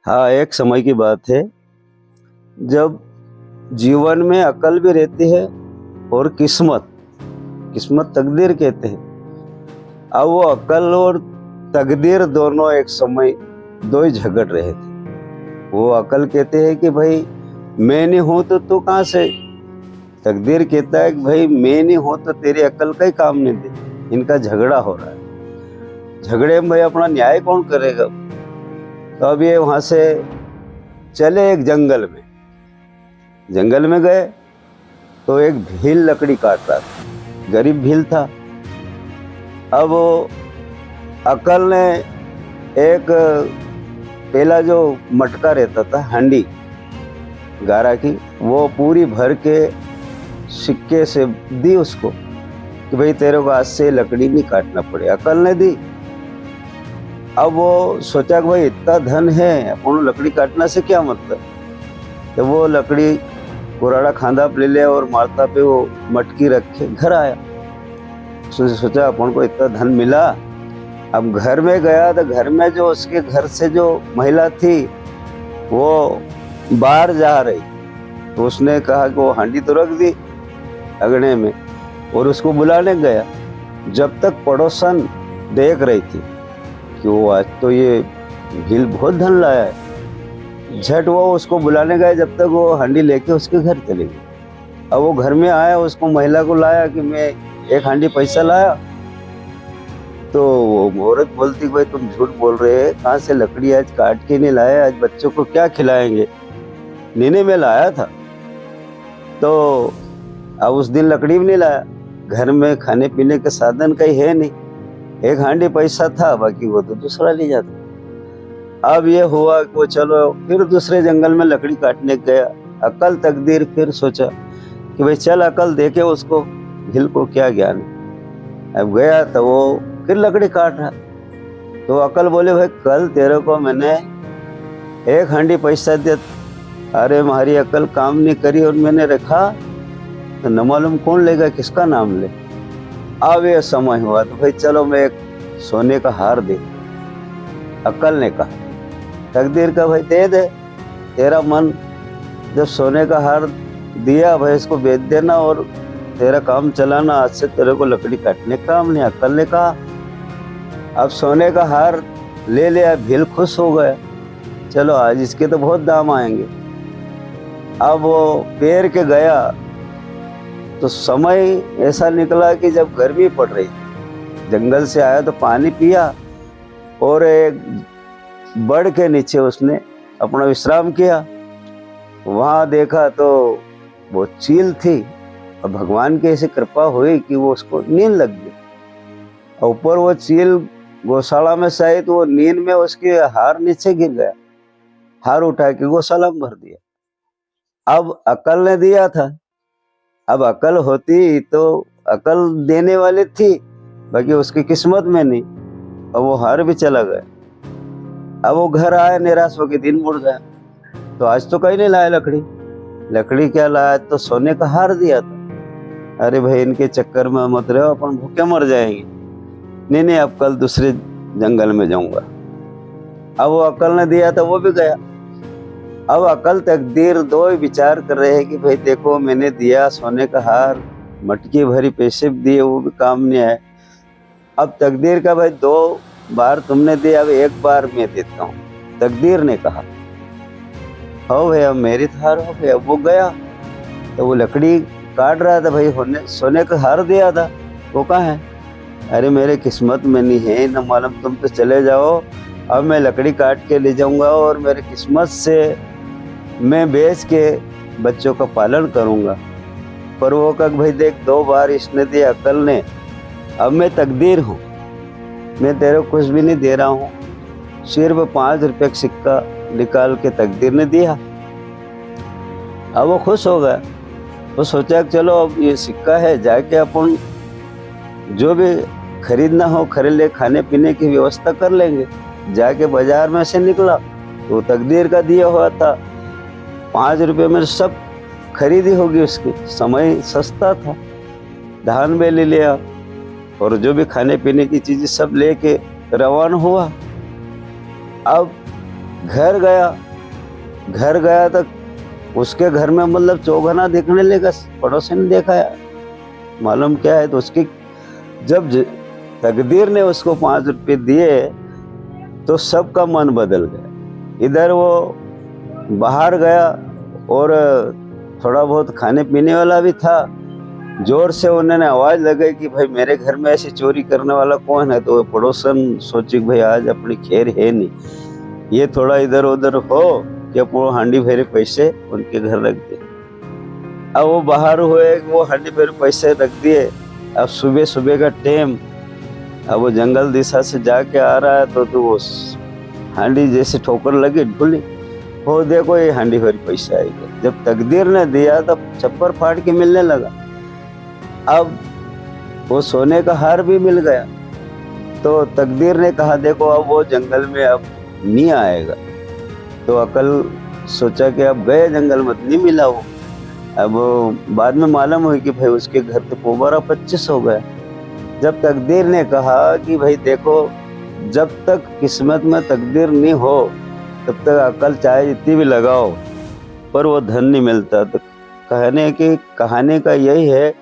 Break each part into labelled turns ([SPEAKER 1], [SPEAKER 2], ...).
[SPEAKER 1] हाँ, एक समय की बात है जब जीवन में अकल भी रहती है और किस्मत किस्मत तकदीर कहते हैं। अब वो अकल और तकदीर दोनों एक समय दो ही झगड़ रहे थे। वो अकल कहते हैं कि भाई मैं नहीं हूं तो तू कहां से। तकदीर कहता है कि भाई मैं नहीं हूं तो तेरी अकल का ही काम नहीं दे। इनका झगड़ा हो रहा है। झगड़े में भाई अपना न्याय कौन करेगा। तो अब ये वहां से चले एक जंगल में गए तो एक भील लकड़ी काट रहा था। गरीब भील था। अब वो अकल ने एक पहला जो मटका रहता था हांडी गारा की, वो पूरी भर के सिक्के से दी उसको कि भाई तेरे को आज से लकड़ी नहीं काटना पड़े। अकल ने दी। अब वो सोचा कि भाई इतना धन है अपन लकड़ी काटना से क्या मतलब। तो वो लकड़ी कुराड़ा खांदा पे ले लिया और मारता पे वो मटकी रख के घर आया। उसने सोचा अपन को इतना धन मिला। अब घर में गया तो घर में जो उसके घर से जो महिला थी वो बाहर जा रही। तो उसने कहा कि वो हांडी तो रख दी अगने में और उसको बुलाने गया। जब तक पड़ोसन देख रही थी कि वो आज तो ये भील बहुत धन लाया है, झट वो उसको बुलाने गए। जब तक वो हांडी लेके उसके घर चले गए। अब वो घर में आया, उसको महिला को लाया कि मैं एक हांडी पैसा लाया। तो वो औरत बोलती भाई तुम झूठ बोल रहे हैं, कहाँ से लकड़ी आज काट के नहीं लाए, आज बच्चों को क्या खिलाएंगे। नीने में लाया था। तो अब उस दिन लकड़ी भी नहीं लाया। घर में खाने पीने के साधन कहीं है नहीं। एक हांडी पैसा था, बाकी वो तो दूसरा ले जाता। अब ये हुआ कि वो चलो फिर दूसरे जंगल में लकड़ी काटने गया। अकल तकदीर फिर सोचा कि भाई चल अकल देखे उसको भील को क्या ज्ञान है। अब गया तो वो फिर लकड़ी काट रहा। तो अकल बोले भाई कल तेरे को मैंने एक हांडी पैसा दिया, अरे हमारी अकल काम नहीं करी और मैंने रखा तो न मालूम कौन लेगा, किसका नाम ले। अब ये समय हुआ तो भाई चलो मैं एक सोने का हार दे। अकल ने कहा तकदीर का भाई दे दे, तेरा मन। जब सोने का हार दिया भाई इसको बेच देना और तेरा काम चलाना, आज से तेरे को लकड़ी काटने का काम नहीं। अकल ने कहा। अब सोने का हार ले लिया। भील खुश हो गया, चलो आज इसके तो बहुत दाम आएंगे। अब वो पैर के गया तो समय ऐसा निकला कि जब गर्मी पड़ रही थी, जंगल से आया तो पानी पिया और एक बड़ के नीचे उसने अपना विश्राम किया। वहां देखा तो वो चील थी और भगवान की ऐसी कृपा हुई कि वो उसको नींद लग गई। ऊपर वो चील गौशाला में से आई तो वो नींद में उसके हार नीचे गिर गया। हार उठा के गौशाला में भर दिया। अब अकल ने दिया था। अब अकल होती तो अकल देने वाली थी, बाकी उसकी किस्मत में नहीं। अब वो हार भी चला गया। अब वो घर आया निराश होकर, दिन मुड़ गया। तो आज तो कहीं नहीं लाया लकड़ी क्या लाया, तो सोने का हार दिया था। अरे भाई इनके चक्कर में मत रहो, अपन भूखे मर जाएंगे। नहीं अब कल दूसरे जंगल में जाऊंगा। अब वो अकल ने दिया था, वो भी गया। अब अकल तकदीर दो ही विचार कर रहे हैं कि भाई देखो मैंने दिया सोने का हार, मटकी भरी पैसे भी दिए, वो भी काम नहीं आए। अब तकदीर का भाई 2 बार तुमने दिया, अब 1 बार मैं देता हूँ। तकदीर ने कहा हो भाई अब मेरी हार हो गई। अब वो गया तो वो लकड़ी काट रहा था। भाई सोने का हार दिया था, वो कहाँ है। अरे मेरे किस्मत में नहीं है, न मालूम, तुम तो चले जाओ। अब मैं लकड़ी काट के ले जाऊंगा और मेरे किस्मत से मैं बेच के बच्चों का पालन करूंगा। पर वो कहा भाई देख 2 बार इसने दिया अकल ने, अब मैं तकदीर हूँ, मैं तेरे को कुछ भी नहीं दे रहा हूँ। सिर्फ 5 रुपये का सिक्का निकाल के तकदीर ने दिया। अब वो खुश हो गया। वो सोचा चलो अब ये सिक्का है, जाके अपन जो भी खरीदना हो खरीद ले, खाने पीने की व्यवस्था कर लेंगे। जाके बाजार में से निकला तो तकदीर का दिया हुआ था। 5 रुपये में सब खरीदी होगी उसकी। समय सस्ता था। धान में ले लिया और जो भी खाने पीने की चीज़ें सब लेके रवाना हुआ। अब घर गया तो उसके घर में मतलब चौगना देखने लगा, पड़ोसी ने देखा यार मालूम क्या है। तो उसकी जब तकदीर ने उसको 5 रुपये दिए तो सबका मन बदल गया। इधर वो बाहर गया और थोड़ा बहुत खाने पीने वाला भी था। जोर से उन्होंने आवाज लगाई कि भाई मेरे घर में ऐसी चोरी करने वाला कौन है। तो वो पड़ोसन सोची भाई आज अपनी खैर है नहीं, ये थोड़ा इधर उधर हो कि अपने हांडी भरे पैसे उनके घर रख दे। अब वो बाहर हुए, वो हांडी भरे पैसे रख दिए। अब सुबह सुबह का टाइम, अब वो जंगल दिशा से जाके आ रहा है तो वो हांडी जैसे ठोकर लगी ढुली, वो देखो ये हांडी भरी पैसा आएगा। जब तकदीर ने दिया तब छप्पर फाड़ के मिलने लगा। अब वो सोने का हार भी मिल गया। तो तकदीर ने कहा देखो अब वो जंगल में अब नहीं आएगा। तो अकल सोचा कि अब गए जंगल में नहीं मिला वो। अब बाद में मालूम हुई कि भाई उसके घर पे पोबारा 25 हो गया। जब तकदीर ने कहा कि भाई देखो जब तक किस्मत में तकदीर नहीं हो तब तक अकल चाहे जितनी भी लगाओ पर वो धन नहीं मिलता। तो कहने की कहानी का यही है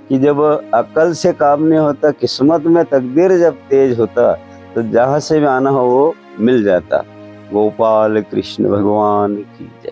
[SPEAKER 1] कि जब अकल से काम नहीं होता, किस्मत में तकदीर जब तेज होता तो जहाँ से भी आना हो वो मिल जाता। गोपाल कृष्ण भगवान की।